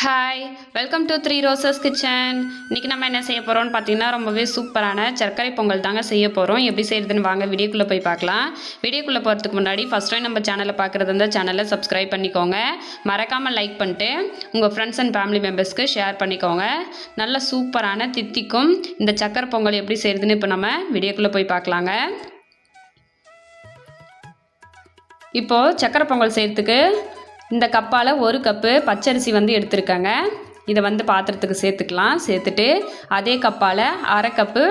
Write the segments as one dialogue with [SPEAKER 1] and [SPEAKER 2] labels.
[SPEAKER 1] Hi, welcome to three roses kitchen. இன்றைக்கி நம்ம என்ன செய்ய போகிறோம்னு பார்த்தீங்கன்னா ரொம்பவே சூப்பரான சர்க்கரை பொங்கல் தாங்க செய்ய போகிறோம். எப்படி செய்கிறதுன்னு வாங்க வீடியோக்குள்ளே போய் பார்க்கலாம். வீடியோக்குள்ளே போகிறதுக்கு முன்னாடி ஃபஸ்ட் டைம் நம்ம சேனலை பார்க்குறது இருந்தால் சேனலை சப்ஸ்கிரைப் பண்ணிக்கோங்க. மறக்காமல் லைக் பண்ணிட்டு உங்கள் ஃப்ரெண்ட்ஸ் அண்ட் ஃபேமிலி மெம்பர்ஸ்க்கு ஷேர் பண்ணிக்கோங்க. நல்ல சூப்பரான தித்திக்கும் இந்த சர்க்கரை பொங்கல் எப்படி செய்கிறதுன்னு இப்போ நம்ம வீடியோக்குள்ளே போய் பார்க்கலாங்க. இப்போது சர்க்கரை பொங்கல் செய்கிறதுக்கு இந்த கப்பால் ஒரு கப்பு பச்சரிசி எடுத்திருக்காங்க. இதை பாத்திரத்துக்கு சேர்த்துக்கலாம். சேர்த்துட்டு அதே கப்பால் அரை கப்பு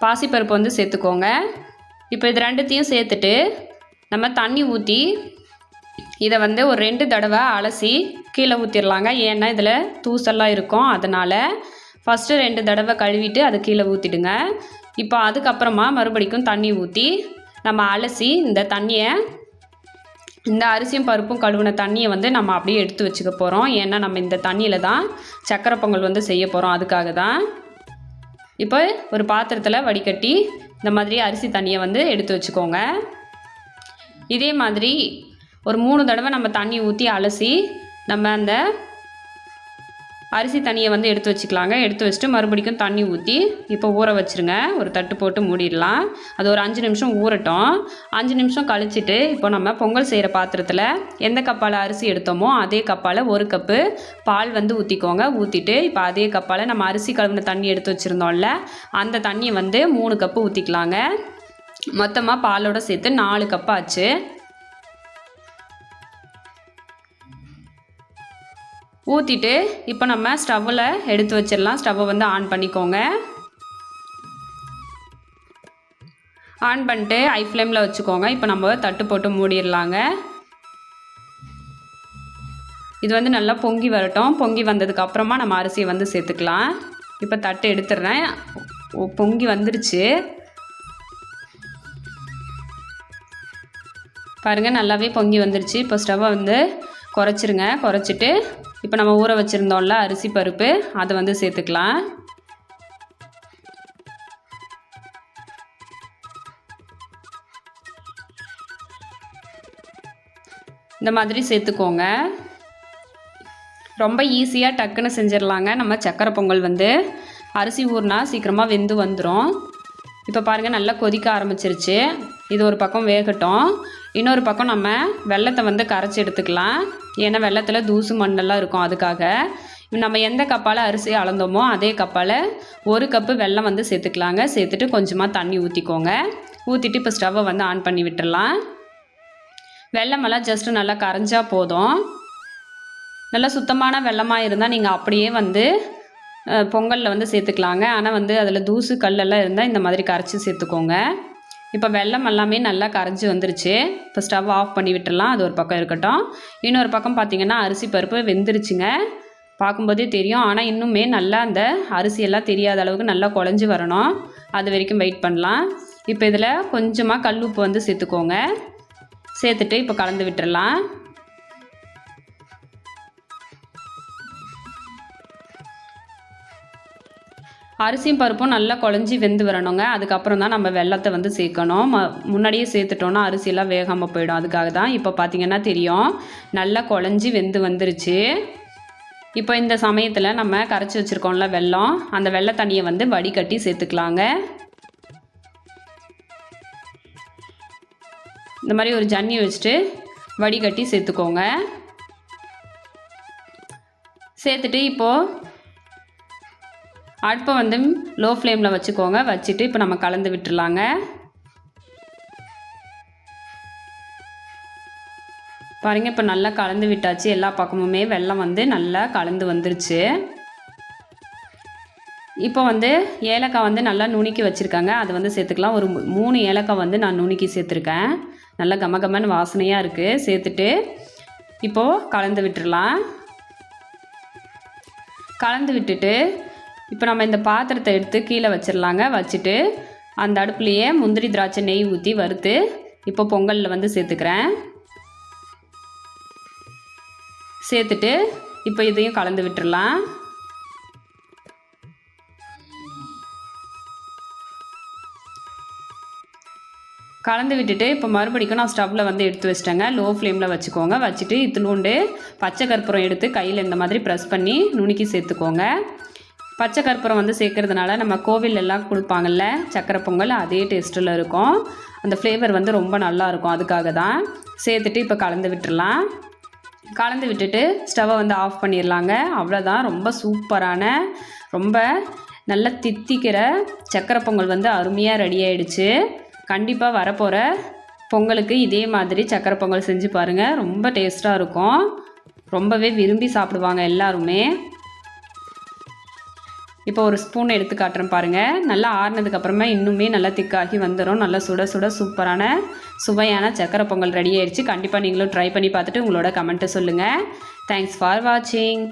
[SPEAKER 1] பாசிப்பருப்பு சேர்த்துக்கோங்க. இப்போ இது ரெண்டுத்தையும் சேர்த்துட்டு நம்ம தண்ணி ஊற்றி இதை ஒரு 2 தடவை அலசி கீழே ஊற்றிடலாங்க. ஏன்னா இதில் தூசெல்லாம் இருக்கும், அதனால் ஃபஸ்ட்டு 2 தடவை கழுவிட்டு அதை கீழே ஊற்றிடுங்க. இப்போ அதுக்கப்புறமா மறுபடிக்கும் தண்ணி ஊற்றி நம்ம அலசி இந்த அரிசியும் பருப்பும் கழுவின தண்ணியை நம்ம அப்படியே எடுத்து வச்சுக்க போகிறோம். ஏன்னா நம்ம இந்த தண்ணியில் தான் சக்கரை பொங்கல் செய்ய போகிறோம். அதுக்காக தான் இப்போ ஒரு பாத்திரத்தில் வடிகட்டி இந்த மாதிரி அரிசி தண்ணியை எடுத்து வச்சுக்கோங்க. இதே மாதிரி ஒரு 3 தடவை நம்ம தண்ணி ஊற்றி அலசி நம்ம அந்த அரிசி தண்ணியை எடுத்து வச்சுக்கலாங்க. எடுத்து வச்சுட்டு மறுபடிக்கும் தண்ணி ஊற்றி இப்போ ஊற வச்சுருங்க. ஒரு தட்டு போட்டு மூடிடலாம். அது ஒரு 5 நிமிஷம் ஊறட்டும். 5 நிமிஷம் கழிச்சிட்டு இப்போ நம்ம பொங்கல் செய்கிற பாத்திரத்தில் எந்த கப்பால் அரிசி எடுத்தோமோ அதே கப்பால் 1 கப்பு பால் ஊற்றிக்கோங்க. ஊற்றிட்டு இப்போ அதே கப்பால் நம்ம அரிசி கழுவின தண்ணி எடுத்து வச்சுருந்தோம்ல, அந்த தண்ணியை 3 கப்பு ஊற்றிக்கலாங்க. மொத்தமாக பாலோடு சேர்த்து 4 கப்பு ஆச்சு. ஊற்றிட்டு இப்போ நம்ம ஸ்டவ்வில் எடுத்து வச்சிடலாம். ஸ்டவ்வை ஆன் பண்ணிக்கோங்க. ஆன் பண்ணிட்டு ஹை ஃப்ளேமில் வச்சுக்கோங்க. இப்போ நம்ம தட்டு போட்டு மூடிடலாங்க. இது நல்லா பொங்கி வரட்டும். பொங்கி வந்ததுக்கப்புறமா நம்ம அரிசியை சேர்த்துக்கலாம். இப்போ தட்டு எடுத்துடுறேன். பொங்கி வந்துருச்சு பாருங்கள், நல்லாவே பொங்கி வந்துருச்சு. இப்போ ஸ்டவ்வை குறைச்சிருங்க. குறைச்சிட்டு இப்போ நம்ம ஊற வச்சுருந்தோம்ல அரிசி பருப்பு அதை சேர்த்துக்கலாம். இந்த மாதிரி சேர்த்துக்கோங்க. ரொம்ப ஈஸியாக டக்குன்னு செஞ்சிடலாங்க. நம்ம சக்கரை பொங்கல் அரிசி ஊறினா சீக்கிரமாக வெந்து வந்துடும். இப்போ பாருங்கள், நல்லா கொதிக்க ஆரம்பிச்சிருச்சு. இது ஒரு பக்கம் வேகட்டும். இன்னொரு பக்கம் நம்ம வெல்லத்தை கரைச்சி எடுத்துக்கலாம். ஏன்னா வெல்லத்தில் தூசு மண்ணெல்லாம் இருக்கும். அதுக்காக நம்ம எந்த கப்பால் அரிசி அளந்தோமோ அதே கப்பால் 1 கப்பு வெல்லம் சேர்த்துக்கலாங்க. சேர்த்துட்டு கொஞ்சமாக தண்ணி ஊற்றிக்கோங்க. ஊற்றிட்டு இப்போ ஸ்டவ்வை ஆன் பண்ணி விட்டுடலாம். வெல்லமெல்லாம் ஜஸ்ட்டு நல்லா கரைஞ்சா போதும். நல்லா சுத்தமான வெல்லமாக இருந்தால் நீங்கள் அப்படியே பொங்கலில் சேர்த்துக்கலாங்க. ஆனால் அதில் தூசு கல்லெல்லாம் இருந்தால் இந்த மாதிரி கரைச்சி சேர்த்துக்கோங்க. இப்போ வெல்லம் எல்லாமே நல்லா கரைஞ்சி வந்துருச்சு. இப்போ ஸ்டவ் ஆஃப் பண்ணி விட்டுடலாம். அது ஒரு பக்கம் இருக்கட்டும். இன்னொரு பக்கம் பார்த்திங்கன்னா அரிசி பருப்பு வெந்துருச்சுங்க. பார்க்கும்போதே தெரியும். ஆனால் இன்னுமே நல்லா அந்த அரிசியெல்லாம் தெரியாத அளவுக்கு நல்லா குழஞ்சி வரணும். அது வரைக்கும் வெயிட் பண்ணலாம். இப்போ இதில் கொஞ்சமாக கல் உப்பு சேர்த்துக்கோங்க. சேர்த்துட்டு இப்போ கலந்து விட்டுடலாம். அரிசியும் பருப்பும் நல்லா குழஞ்சி வெந்து வரணுங்க. அதுக்கப்புறம் தான் நம்ம வெல்லத்தை சேர்க்கணும். முன்னாடியே சேர்த்துட்டோன்னா அரிசியெல்லாம் வேகாமல் போயிடும். அதுக்காக தான். இப்போ பார்த்திங்கன்னா தெரியும், நல்லா குழஞ்சி வெந்து வந்துருச்சு. இப்போ இந்த சமயத்தில் நம்ம கரைச்சி வச்சுருக்கோம்ல வெல்லம், அந்த வெல்ல தண்ணியை வடிகட்டி சேர்த்துக்கலாங்க. இந்த மாதிரி ஒரு ஜன்னி வச்சுட்டு வடிகட்டி சேர்த்துக்கோங்க. சேர்த்துட்டு இப்போது அடுப்பை லோ ஃப்ளேமில் வச்சுக்கோங்க. வச்சுட்டு இப்போ நம்ம கலந்து விட்டுடலாங்க. பாருங்கள், இப்போ நல்லா கலந்து விட்டாச்சு. எல்லா பக்கமுமே வெல்லம் நல்லா கலந்து வந்துருச்சு. இப்போ ஏலக்காய் நல்லா நுணுக்கி வச்சுருக்காங்க. அது சேர்த்துக்கலாம். ஒரு 3 ஏலக்காய் நான் நுணுக்கி சேர்த்துருக்கேன். நல்லா கமகமன்னு வாசனையாக இருக்குது. சேர்த்துட்டு இப்போது கலந்து விட்டுடலாம். கலந்து விட்டுட்டு இப்போ நம்ம இந்த பாத்திரத்தை எடுத்து கீழே வச்சிடலாங்க. வச்சுட்டு அந்த அடுப்புலையே முந்திரி திராட்சை நெய் ஊற்றி வறுத்து இப்போ பொங்கலில் சேர்த்துக்கிறேன். சேர்த்துட்டு இப்போ இதையும் கலந்து விட்டுடலாம். கலந்து விட்டுட்டு இப்போ மறுபடிக்கும் நான் ஸ்டவ்வில் வந்து எடுத்து வச்சிட்டேங்க. லோ ஃப்ளேமில் வச்சுக்கோங்க. வச்சுட்டு இத்துலூண்டு பச்சை கற்பூரம் எடுத்து கையில் இந்த மாதிரி ப்ரெஸ் பண்ணி நுணுக்கி சேர்த்துக்கோங்க. பச்சை கற்பூரம் வந்து சேர்க்கறதுனால நம்ம கோவிலெல்லாம் கொடுப்பாங்கல்ல சக்கரை பொங்கல், அதே டேஸ்ட்டில் இருக்கும். அந்த ஃப்ளேவர் வந்து ரொம்ப நல்லாயிருக்கும். அதுக்காக தான் சேர்த்துட்டு இப்போ கலந்து விட்டுடலாம். கலந்து விட்டுட்டு ஸ்டவ்வை வந்து ஆஃப் பண்ணிடலாங்க. அவ்வளோதான். ரொம்ப சூப்பரான ரொம்ப நல்லா தித்திக்கிற சக்கரை பொங்கல் வந்து அருமையாக ரெடி ஆகிடுச்சு. கண்டிப்பாக வரப்போகிற பொங்கலுக்கு இதே மாதிரி சக்கரை பொங்கல் செஞ்சு பாருங்கள். ரொம்ப டேஸ்ட்டாக இருக்கும். ரொம்பவே விரும்பி சாப்பிடுவாங்க எல்லாருமே. இப்போ ஒரு ஸ்பூன் எடுத்து காட்டுறேன் பாருங்கள். நல்லா ஆறுனதுக்கப்புறமா இன்னுமே நல்லா திக்காகி வந்துடும். நல்லா சுட சுட சூப்பரான சுவையான சக்கரை பொங்கல் ரெடி ஆயிடுச்சு. கண்டிப்பாக நீங்களும் ட்ரை பண்ணி பார்த்துட்டு உங்களோட கமெண்ட்டை சொல்லுங்கள். தேங்க்ஸ் ஃபார் வாட்சிங்.